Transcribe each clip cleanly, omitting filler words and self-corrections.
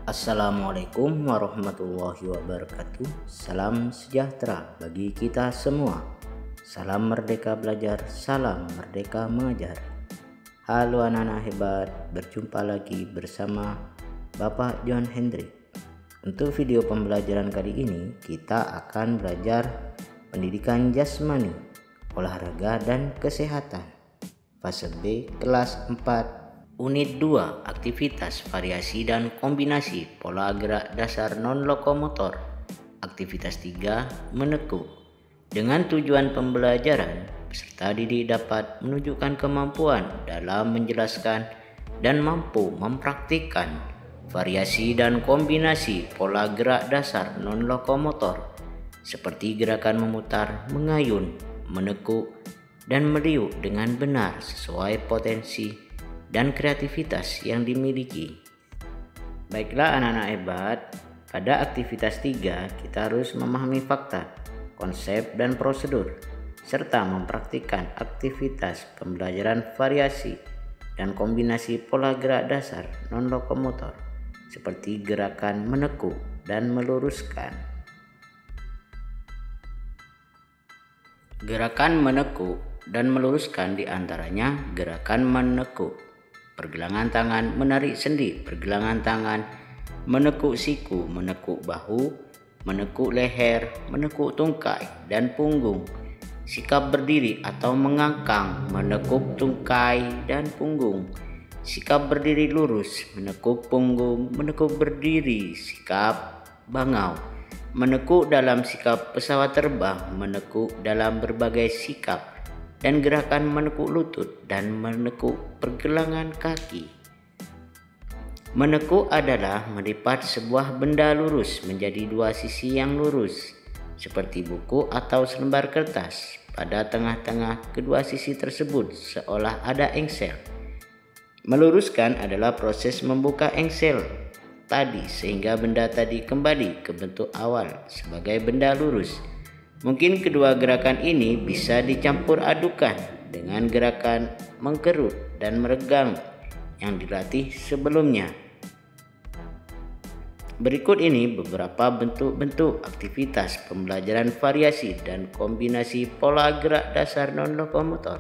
Assalamualaikum warahmatullahi wabarakatuh. Salam sejahtera bagi kita semua. Salam merdeka belajar, salam merdeka mengajar. Halo anak-anak hebat, berjumpa lagi bersama Bapak John Hendrik. Untuk video pembelajaran kali ini kita akan belajar pendidikan jasmani, olahraga dan kesehatan. Fase B kelas 4 Unit 2, aktivitas variasi dan kombinasi pola gerak dasar non-lokomotor. Aktivitas 3, menekuk. Dengan tujuan pembelajaran, peserta didik dapat menunjukkan kemampuan dalam menjelaskan dan mampu mempraktikkan variasi dan kombinasi pola gerak dasar non-lokomotor seperti gerakan memutar, mengayun, menekuk, dan meriuk dengan benar sesuai potensi dan kreativitas yang dimiliki. Baiklah anak-anak hebat, pada aktivitas 3 kita harus memahami fakta, konsep dan prosedur, serta mempraktikkan aktivitas pembelajaran variasi dan kombinasi pola gerak dasar non-lokomotor seperti gerakan menekuk dan meluruskan. Gerakan menekuk dan meluruskan diantaranya gerakan menekuk, pergelangan tangan, menarik sendi, pergelangan tangan, menekuk siku, menekuk bahu, menekuk leher, menekuk tungkai dan punggung, sikap berdiri atau mengangkang, menekuk tungkai dan punggung, sikap berdiri lurus, menekuk punggung, menekuk berdiri, sikap bangau, menekuk dalam sikap pesawat terbang, menekuk dalam berbagai sikap, dan gerakan menekuk lutut dan menekuk pergelangan kaki. Menekuk adalah melipat sebuah benda lurus menjadi dua sisi yang lurus, seperti buku atau selembar kertas. Pada tengah-tengah kedua sisi tersebut seolah ada engsel. Meluruskan adalah proses membuka engsel tadi sehingga benda tadi kembali ke bentuk awal sebagai benda lurus. Mungkin kedua gerakan ini bisa dicampur adukan dengan gerakan mengkerut dan meregang yang dilatih sebelumnya. Berikut ini beberapa bentuk-bentuk aktivitas pembelajaran variasi dan kombinasi pola gerak dasar non-lokomotor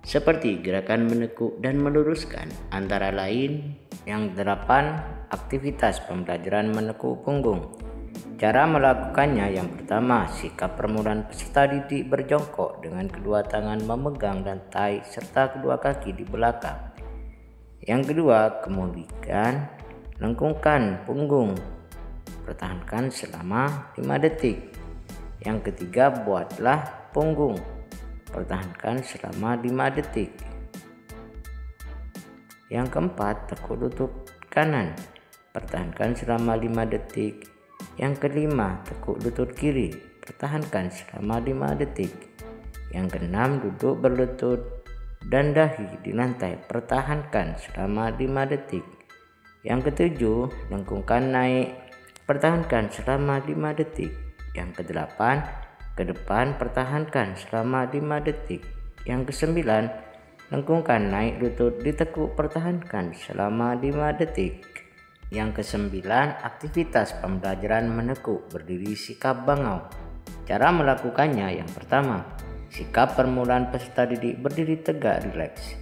seperti gerakan menekuk dan meluruskan, antara lain yang 8 aktivitas pembelajaran menekuk punggung. Cara melakukannya yang pertama, sikap permulaan peserta didik berjongkok dengan kedua tangan memegang lantai serta kedua kaki di belakang. Yang kedua, kemudian lengkungkan punggung, pertahankan selama 5 detik. Yang ketiga, buatlah punggung, pertahankan selama 5 detik. Yang keempat, tekuk lutut kanan, pertahankan selama 5 detik. Yang kelima, tekuk lutut kiri, pertahankan selama 5 detik. Yang keenam, duduk berlutut dan dahi di lantai, pertahankan selama 5 detik. Yang ketujuh, lengkungkan naik, pertahankan selama 5 detik. Yang kedelapan, ke depan, pertahankan selama 5 detik. Yang kesembilan, lengkungkan naik lutut, ditekuk, pertahankan selama 5 detik. Yang kesembilan, aktivitas pembelajaran menekuk berdiri sikap bangau. Cara melakukannya yang pertama, sikap permulaan peserta didik berdiri tegak rileks.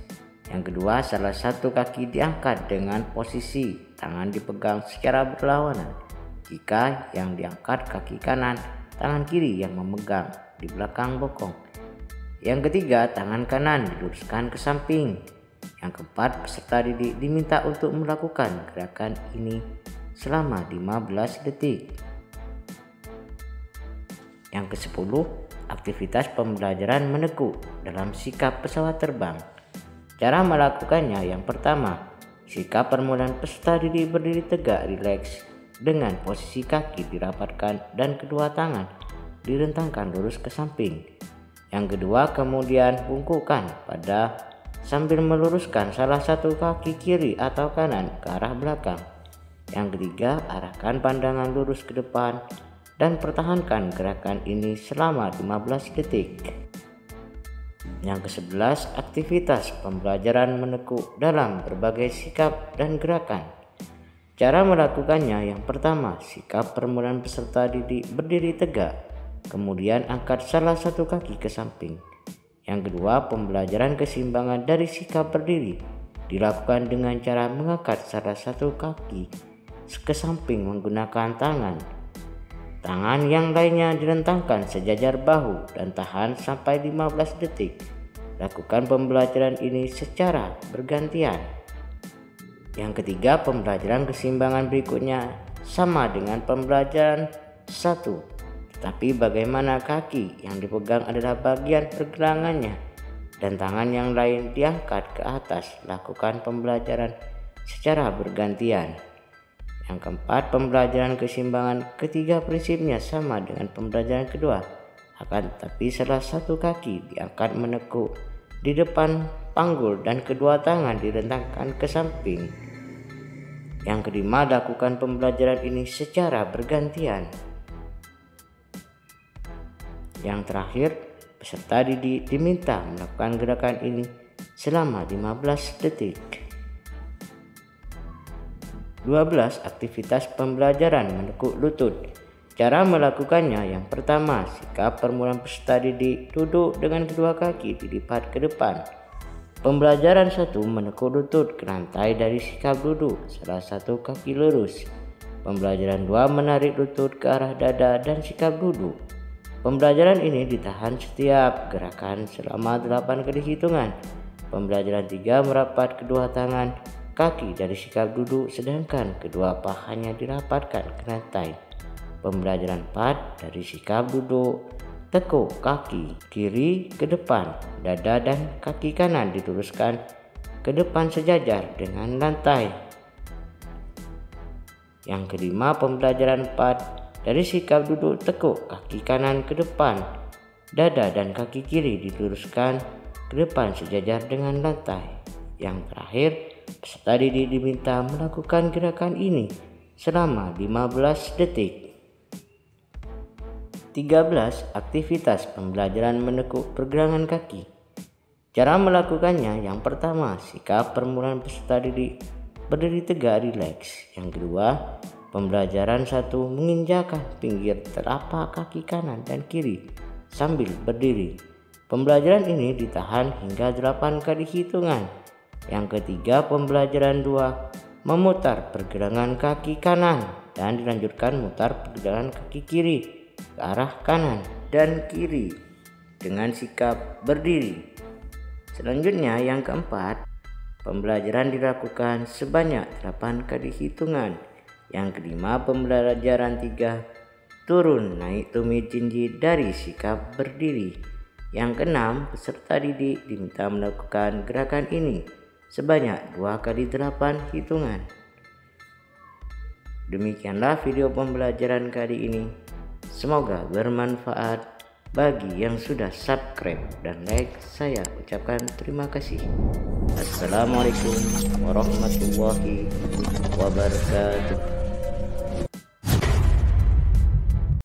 Yang kedua, salah satu kaki diangkat dengan posisi tangan dipegang secara berlawanan. Jika yang diangkat kaki kanan, tangan kiri yang memegang di belakang bokong. Yang ketiga, tangan kanan diluruskan ke samping. Yang keempat, peserta didik diminta untuk melakukan gerakan ini selama 15 detik. Yang ke-10, aktivitas pembelajaran menekuk dalam sikap pesawat terbang. Cara melakukannya yang pertama, sikap permulaan peserta didik berdiri tegak rileks dengan posisi kaki dirapatkan dan kedua tangan direntangkan lurus ke samping. Yang kedua, kemudian bungkukkan pada sambil meluruskan salah satu kaki kiri atau kanan ke arah belakang. Yang ketiga, arahkan pandangan lurus ke depan dan pertahankan gerakan ini selama 15 detik. Yang ke-11, aktivitas pembelajaran menekuk dalam berbagai sikap dan gerakan. Cara melakukannya, yang pertama, sikap permulaan peserta didik berdiri tegak, kemudian angkat salah satu kaki ke samping. Yang kedua, pembelajaran keseimbangan dari sikap berdiri dilakukan dengan cara mengangkat salah satu kaki ke samping menggunakan tangan. Tangan yang lainnya direntangkan sejajar bahu dan tahan sampai 15 detik. Lakukan pembelajaran ini secara bergantian. Yang ketiga, pembelajaran keseimbangan berikutnya sama dengan pembelajaran 1, tetapi bagaimana kaki yang dipegang adalah bagian pergelangannya dan tangan yang lain diangkat ke atas. Lakukan pembelajaran secara bergantian. Yang keempat, pembelajaran keseimbangan ketiga prinsipnya sama dengan pembelajaran kedua, akan tetapi salah satu kaki diangkat menekuk di depan panggul dan kedua tangan direntangkan ke samping. Yang kelima, lakukan pembelajaran ini secara bergantian. Yang terakhir, peserta didik diminta melakukan gerakan ini selama 15 detik. 12. Aktivitas pembelajaran menekuk lutut. Cara melakukannya, yang pertama, sikap permulaan peserta didik duduk dengan kedua kaki dilipat ke depan. Pembelajaran 1, menekuk lutut ke lantai dari sikap duduk, salah satu kaki lurus. Pembelajaran 2, menarik lutut ke arah dada dan sikap duduk. Pembelajaran ini ditahan setiap gerakan selama 8 kali hitungan. Pembelajaran 3, merapat kedua tangan kaki dari sikap duduk sedangkan kedua pahanya dirapatkan ke lantai. Pembelajaran 4, dari sikap duduk, tekuk kaki kiri ke depan, dada dan kaki kanan diluruskan ke depan sejajar dengan lantai. Yang kelima, pembelajaran 4, dari sikap duduk, tekuk kaki kanan ke depan, dada dan kaki kiri diluruskan ke depan sejajar dengan lantai. Yang terakhir, peserta didik diminta melakukan gerakan ini selama 15 detik. 13. Aktivitas pembelajaran menekuk pergelangan kaki. Cara melakukannya, yang pertama, sikap permulaan peserta didik berdiri tegak rileks. Yang kedua, pembelajaran 1, menginjakkan pinggir telapak kaki kanan dan kiri sambil berdiri. Pembelajaran ini ditahan hingga 8 kali hitungan. Yang ketiga, pembelajaran 2, memutar pergelangan kaki kanan dan dilanjutkan memutar pergelangan kaki kiri ke arah kanan dan kiri dengan sikap berdiri. Selanjutnya, yang keempat, pembelajaran dilakukan sebanyak 8 kali hitungan. Yang kelima, pembelajaran 3, turun naik tumit jinjit dari sikap berdiri. Yang keenam, peserta didik diminta melakukan gerakan ini sebanyak 2 kali 8 hitungan. Demikianlah video pembelajaran kali ini. Semoga bermanfaat bagi yang sudah subscribe dan like. Saya ucapkan terima kasih. Assalamualaikum warahmatullahi wabarakatuh.